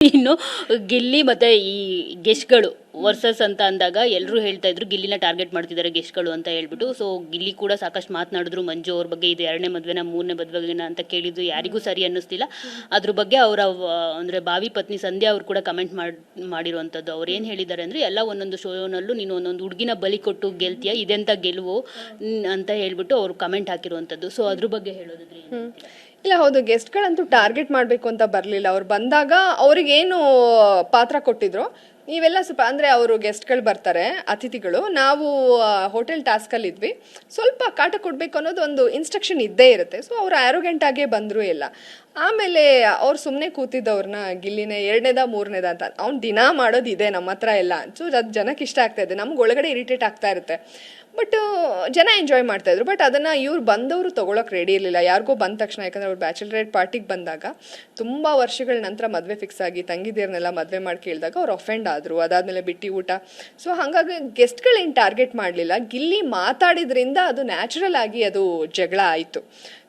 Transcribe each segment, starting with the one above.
ಇನ್ನು ಗಿಲ್ಲಿ ಮತ್ತೆ ಈ ಗೆಸ್ಟ್ಗಳು ವರ್ಸಸ್ ಅಂತ ಅಂದಾಗ ಎಲ್ಲರೂ ಹೇಳ್ತಾ ಇದ್ರು ಗಿಲ್ಲಿನ ಟಾರ್ಗೆಟ್ ಮಾಡ್ತಿದ್ದಾರೆ ಗೆಸ್ಟ್ಗಳು ಅಂತ ಹೇಳ್ಬಿಟ್ಟು. ಸೊ ಗಿಲ್ಲಿ ಕೂಡ ಸಾಕಷ್ಟು ಮಾತನಾಡಿದ್ರು ಮಂಜು ಅವ್ರ ಬಗ್ಗೆ, ಇದು 2ನೇ ಮದುವೆನ 3ನೇ ಮದುವೆನ ಅಂತ ಕೇಳಿದ್ದು ಯಾರಿಗೂ ಸರಿ ಅನ್ನಿಸ್ತಿಲ್ಲ. ಅದ್ರ ಬಗ್ಗೆ ಅವರ ಅಂದ್ರೆ ಭಾವಿ ಪತ್ನಿ ಸಂಧ್ಯಾ ಅವ್ರು ಕೂಡ ಕಮೆಂಟ್ ಮಾಡಿರುವಂಥದ್ದು. ಅವ್ರು ಏನು ಹೇಳಿದ್ದಾರೆ ಅಂದ್ರೆ, ಎಲ್ಲ ಒಂದೊಂದು ಶೋನಲ್ಲೂ ನೀನು ಒಂದೊಂದು ಹುಡುಗಿನ ಬಲಿ ಕೊಟ್ಟು ಗೆಲ್ತೀಯ, ಇದೆಂತ ಗೆಲುವು ಅಂತ ಹೇಳ್ಬಿಟ್ಟು ಅವ್ರು ಕಮೆಂಟ್ ಹಾಕಿರುವಂಥದ್ದು. ಸೊ ಅದ್ರ ಬಗ್ಗೆ ಹೇಳೋದಿದ್ರೆ ಇಲ್ಲ, ಹೌದು, ಗೆಸ್ಟ್ಗಳಂತೂ ಟಾರ್ಗೆಟ್ ಮಾಡಬೇಕು ಅಂತ ಬರಲಿಲ್ಲ. ಅವ್ರು ಬಂದಾಗ ಅವ್ರಿಗೇನು ಪಾತ್ರ ಕೊಟ್ಟಿದ್ರು ನೀವೆಲ್ಲ ಸ್ವಲ್ಪ ಅಂದರೆ ಅವರು ಗೆಸ್ಟ್ಗಳು ಬರ್ತಾರೆ, ಅತಿಥಿಗಳು, ನಾವು ಹೋಟೆಲ್ ಟಾಸ್ಕಲ್ಲಿ ಇದ್ವಿ, ಸ್ವಲ್ಪ ಕಾಟ ಕೊಡಬೇಕು ಅನ್ನೋದು ಒಂದು ಇನ್ಸ್ಟ್ರಕ್ಷನ್ ಇದ್ದೇ ಇರುತ್ತೆ. ಸೊ ಅವ್ರು ಆ್ಯರೋಗೆಂಟ್ ಆಗೇ ಬಂದರು ಎಲ್ಲ. ಆಮೇಲೆ ಅವ್ರು ಸುಮ್ಮನೆ ಕೂತಿದ್ದವ್ರನ್ನ ಗಿಲ್ಲಿನೇ 2ನೇದ 3ನೇದ ಅಂತ ಅವ್ನು ದಿನ ಮಾಡೋದು ಇದೆ ನಮ್ಮ ಹತ್ರ ಎಲ್ಲ. ಸೊ ಅದು ಜನಕ್ಕೆ ಇಷ್ಟ ಆಗ್ತಾ ಇದೆ, ನಮ್ಗೆ ಒಳಗಡೆ ಇರಿಟೇಟ್ ಆಗ್ತಾ ಇರುತ್ತೆ. ಬಟ್ ಜನ ಎಂಜಾಯ್ ಮಾಡ್ತಾ ಇದ್ರು. ಬಟ್ ಅದನ್ನು ಇವ್ರು ಬಂದವರು ತೊಗೊಳಕ್ಕೆ ರೆಡಿ ಇರಲಿಲ್ಲ. ಯಾರಿಗೋ ಬಂದ ತಕ್ಷಣ, ಯಾಕಂದರೆ ಅವ್ರು ಬ್ಯಾಚುಲರೇಟ್ ಪಾರ್ಟಿಗೆ ಬಂದಾಗ ತುಂಬ ವರ್ಷಗಳ ನಂತರ ಮದುವೆ ಫಿಕ್ಸ್ ಆಗಿ ತಂಗಿದಿರನ್ನೆಲ್ಲ ಮದುವೆ ಮಾಡಿ ಕೇಳಿದಾಗ ಅವ್ರು ಅಫೆಂಡ್ ಆದರು. ಅದಾದಮೇಲೆ ಬಿಟ್ಟು ಊಟ. ಸೊ ಹಾಗಾಗಿ ಗೆಸ್ಟ್ಗಳೇನು ಟಾರ್ಗೆಟ್ ಮಾಡಲಿಲ್ಲ. ಗಿಲ್ಲಿ ಮಾತಾಡಿದ್ರಿಂದ ಅದು ನ್ಯಾಚುರಲ್ ಆಗಿ ಅದು ಜಗಳ ಆಯಿತು.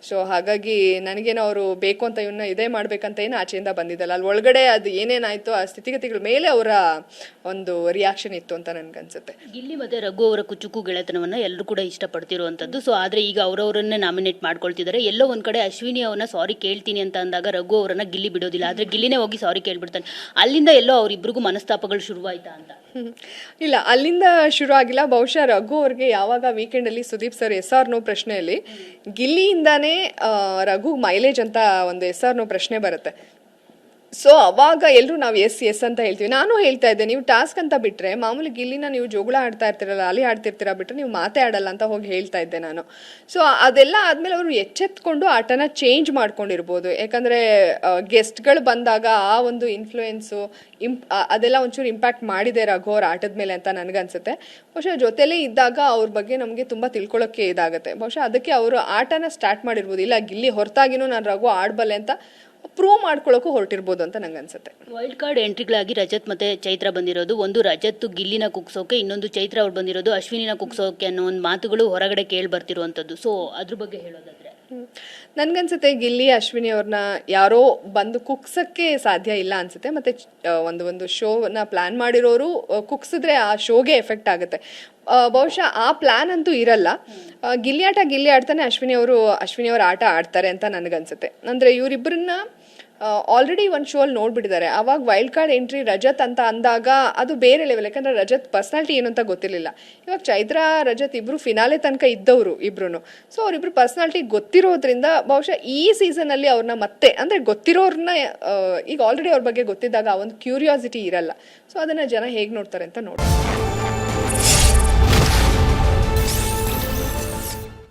ಸೊ ಹಾಗಾಗಿ ನನಗೇನೋ ಅವರು ಬೇಕು ಅಂತ ಇವನ್ನ ಇದೇ ಮಾಡ್ಬೇಕಂತ ಏನು ಆಚೆಯಿಂದ ಬಂದಿದ್ದಲ್ಲ, ಅಲ್ಲಿ ಒಳಗಡೆ ಅದು ಏನೇನಾಯಿತು ಆ ಸ್ಥಿತಿಗತಿಗಳ ಮೇಲೆ ಅವರ ಒಂದು ರಿಯಾಕ್ಷನ್ ಇತ್ತು ಅಂತ ನನಗನ್ಸುತ್ತೆ. ಗಿಲ್ಲಿ ಮತ್ತೆ ರಘು ಅವರ ಕುಚುಕು ಗೆಳೆತನವನ್ನ ಎಲ್ಲರೂ ಕೂಡ ಇಷ್ಟಪಡ್ತಿರುವಂಥದ್ದು. ಸೊ ಆದರೆ ಈಗ ಅವರವರನ್ನೇ ನಾಮಿನೇಟ್ ಮಾಡ್ಕೊಳ್ತಿದ್ದಾರೆ. ಎಲ್ಲೋ ಒಂದು ಕಡೆ ಅಶ್ವಿನಿ ಅವನ್ನ ಸಾರಿ ಕೇಳ್ತೀನಿ ಅಂತ ಅಂದಾಗ ರಘು ಅವರನ್ನ ಗಿಲ್ಲಿ ಬಿಡೋದಿಲ್ಲ, ಆದರೆ ಗಿಲ್ಲಿನೇ ಹೋಗಿ ಸಾರಿ ಕೇಳ್ಬಿಡ್ತಾನೆ. ಅಲ್ಲಿಂದ ಎಲ್ಲೋ ಅವರಿಬ್ಬರಿಗೂ ಮನಸ್ತಾಪಗಳು ಶುರುವಾಯ್ತಾ ಅಂತ. ಇಲ್ಲ, ಅಲ್ಲಿಂದ ಶುರು ಆಗಿಲ್ಲ. ಬಹುಶಃ ರಘು ಅವ್ರಿಗೆ ಯಾವಾಗ ವೀಕೆಂಡಲ್ಲಿ ಸುದೀಪ್ ಸರ್ SR ನೋ ಪ್ರಶ್ನೆಯಲ್ಲಿ ಗಿಲ್ಲಿಯಿಂದಾನೇ ರಘು ಮೈಲೇಜ್ ಅಂತ ಒಂದು SR ನೋ ಪ್ರಶ್ನೆ ಬರುತ್ತೆ. ಸೊ ಅವಾಗ ಎಲ್ಲರೂ ನಾವು ಎಸ್ ಅಂತ ಹೇಳ್ತೀವಿ. ನಾನು ಹೇಳ್ತಾ ಇದ್ದೆ, ನೀವು ಟಾಸ್ಕ್ ಅಂತ ಬಿಟ್ಟರೆ ಮಾಮೂಲಿ ಗಿಲ್ಲಿನ ನೀವು ಜೋಗುಳ ಆಡ್ತಾ ಇರ್ತೀರಲ್ಲ, ಅಲ್ಲಿ ಆಡ್ತಿರ್ತೀರ ಬಿಟ್ಟರೆ ನೀವು ಮಾತೇ ಆಡಲ್ಲ ಅಂತ ಹೋಗಿ ಹೇಳ್ತಾ ಇದ್ದೆ ನಾನು. ಸೊ ಅದೆಲ್ಲ ಆದಮೇಲೆ ಅವರು ಎಚ್ಚೆತ್ಕೊಂಡು ಆಟನ ಚೇಂಜ್ ಮಾಡ್ಕೊಂಡಿರ್ಬೋದು. ಯಾಕಂದರೆ ಗೆಸ್ಟ್ಗಳು ಬಂದಾಗ ಆ ಒಂದು ಇನ್ಫ್ಲೂಯೆನ್ಸು ಅದೆಲ್ಲ ಒಂಚೂರು ಇಂಪ್ಯಾಕ್ಟ್ ಮಾಡಿದೆ ರಘು ಅವ್ರ ಆಟದ ಮೇಲೆ ಅಂತ ನನಗನ್ಸುತ್ತೆ. ಬಹುಶಃ ಜೊತೆಲೇ ಇದ್ದಾಗ ಅವ್ರ ಬಗ್ಗೆ ನಮಗೆ ತುಂಬ ತಿಳ್ಕೊಳ್ಳೋಕ್ಕೆ ಇದಾಗುತ್ತೆ. ಬಹುಶಃ ಅದಕ್ಕೆ ಅವರು ಆಟನ ಸ್ಟಾರ್ಟ್ ಮಾಡಿರ್ಬೋದು. ಇಲ್ಲ, ಗಿಲ್ಲಿ ಹೊರತಾಗಿನೂ ನಾನು ರಘು ಆಡಬಲ್ಲೆ ಅಂತ ಪ್ರೂವ್ ಮಾಡ್ಕೊಳ್ಳೋಕ್ಕೂ ಹೊರಟಿರ್ಬೋದು ಅಂತ ನಂಗೆ ಅನ್ಸುತ್ತೆ. ವೈಲ್ಡ್ ಕಾರ್ಡ್ ಎಂಟ್ರಿಗಳಾಗಿ ರಜತ್ ಮತ್ತೆ ಚೈತ್ರ ಬಂದಿರೋದು. ಒಂದು ರಜತ್ ಗಿಲ್ಲಿನ ಕುಗ್ಸೋಕೆ, ಇನ್ನೊಂದು ಚೈತ್ರ ಅವ್ರು ಬಂದಿರೋದು ಅಶ್ವಿನಿನ ಕುಗ್ಸೋಕೆ ಅನ್ನೋ ಒಂದು ಮಾತುಗಳು ಹೊರಗಡೆ ಕೇಳಿ ಬರ್ತಿರುವಂಥದ್ದು. ಸೊ ಅದ್ರ ಬಗ್ಗೆ ಹೇಳೋದಾದ್ರೆ ನನ್ಗನ್ಸುತ್ತೆ ಗಿಲ್ಲಿ ಅಶ್ವಿನಿ ಅವ್ರನ್ನ ಯಾರೋ ಬಂದು ಕುಗ್ಸಕ್ಕೆ ಸಾಧ್ಯ ಇಲ್ಲ ಅನ್ಸುತ್ತೆ. ಮತ್ತೆ ಒಂದು ಶೋನ ಪ್ಲಾನ್ ಮಾಡಿರೋರು ಕುಗ್ಸಿದ್ರೆ ಆ ಶೋಗೆ ಎಫೆಕ್ಟ್ ಆಗುತ್ತೆ. ಬಹುಶಃ ಆ ಪ್ಲಾನ್ ಅಂತೂ ಇರಲ್ಲ. ಗಿಲ್ಲಿ ಆಡ್ತಾನೆ, ಅಶ್ವಿನಿ ಅವ್ರ ಆಟ ಆಡ್ತಾರೆ ಅಂತ ನನಗನ್ಸುತ್ತೆ. ಅಂದರೆ ಇವರಿಬ್ಬರನ್ನ ಆಲ್ರೆಡಿ ಒಂದು ಶೋ ಅಲ್ಲಿ ನೋಡ್ಬಿಟ್ಟಿದ್ದಾರೆ. ಅವಾಗ ವೈಲ್ಡ್ ಕಾರ್ಡ್ ಎಂಟ್ರಿ ರಜತ್ ಅಂತ ಅಂದಾಗ ಅದು ಬೇರೆ ಲೆವೆಲ್. ಯಾಕಂದರೆ ರಜತ್ ಪರ್ಸ್ನಾಲಿಟಿ ಏನು ಅಂತ ಗೊತ್ತಿರಲಿಲ್ಲ. ಇವಾಗ ಚೈತ್ರ ರಜತ್ ಇಬ್ಬರು ಫಿನಾಲೆ ತನಕ ಇದ್ದವರು ಇಬ್ರು. ಸೊ ಅವರಿಬ್ರು ಪರ್ಸ್ನಾಲಿಟಿ ಗೊತ್ತಿರೋದ್ರಿಂದ ಬಹುಶಃ ಈ ಸೀಸನಲ್ಲಿ ಅವ್ರನ್ನ ಮತ್ತೆ ಅಂದರೆ ಗೊತ್ತಿರೋರನ್ನ ಈಗ ಆಲ್ರೆಡಿ ಅವ್ರ ಬಗ್ಗೆ ಗೊತ್ತಿದ್ದಾಗ ಆ ಒಂದು ಕ್ಯೂರಿಯಾಸಿಟಿ ಇರಲ್ಲ. ಸೊ ಅದನ್ನು ಜನ ಹೇಗೆ ನೋಡ್ತಾರೆ ಅಂತ ನೋಡಿ.